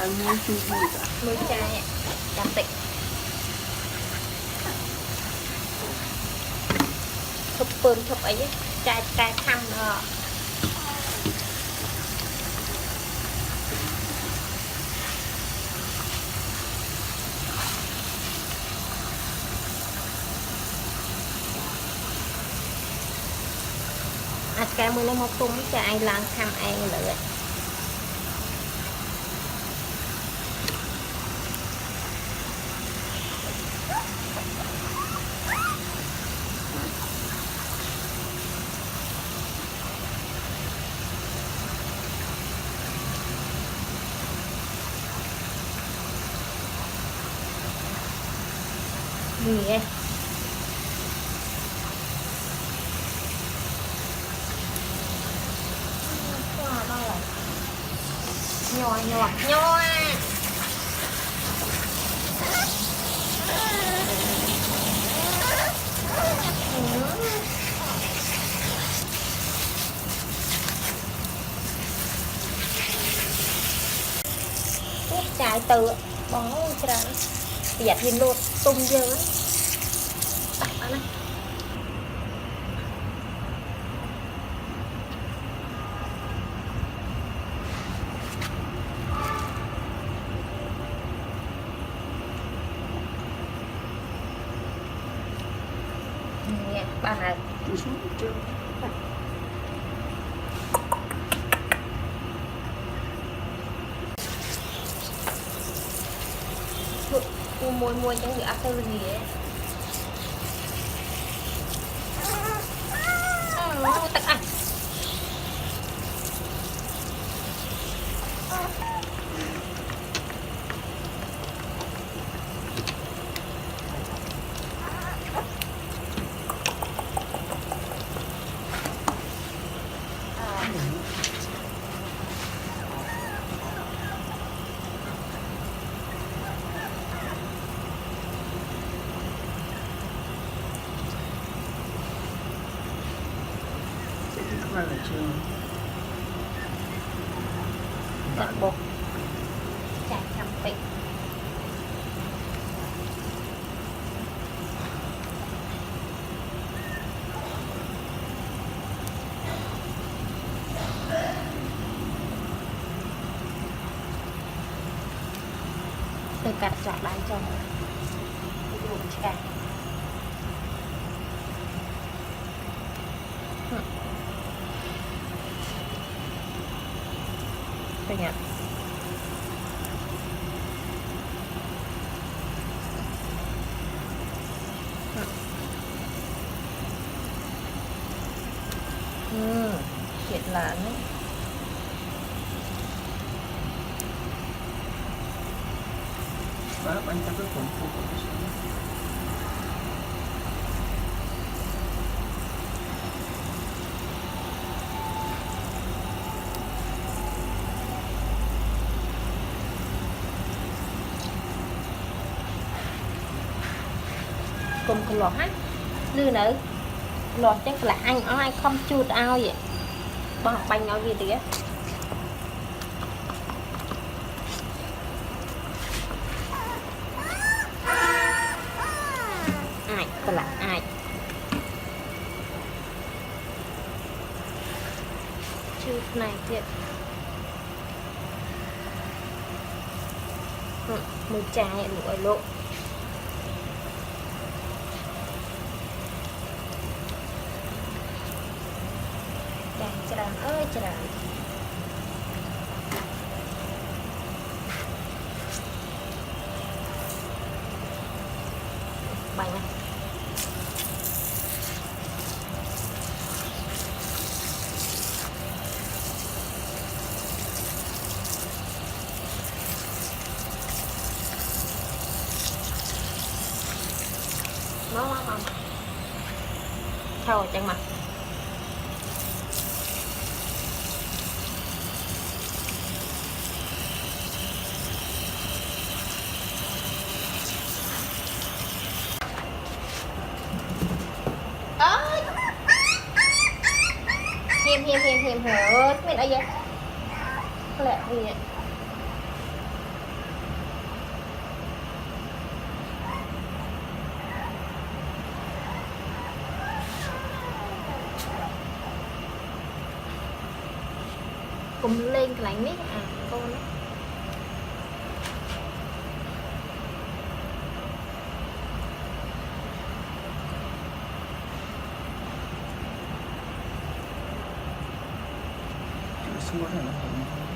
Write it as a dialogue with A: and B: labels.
A: chai muối chua muối cả
B: muối chai cà tịch thục bơm thục ấy chai chai thăm rồi cái mới nó một tung cho anh làm thăm anh nữa gì nhồi nhồi nhồi trái từ bó ra bây thì lột tung dơ đặt vào này bạn này mua chẳng được áp tư gì ấy tắt anh
A: là chưa
B: đặt bột chả thăm vị từ cắt chọn lại cho dùng chả đây nhỉ chuyện là nó
A: bác anh ta cứ còn phục
B: cùng cái lọt hết lư nữa lọt chắc là anh ai không chuột ao vậy bỏ bánh ao gì tía ai là ai chuột này thiệt mùi chai lụi lộ chả ơi chả bánh này nó thôi chẳng mà hiềm hết mình ở vậy lẹ gì vậy cùng lên cái lạnh mít à con đó.
A: chữ xuống này nó không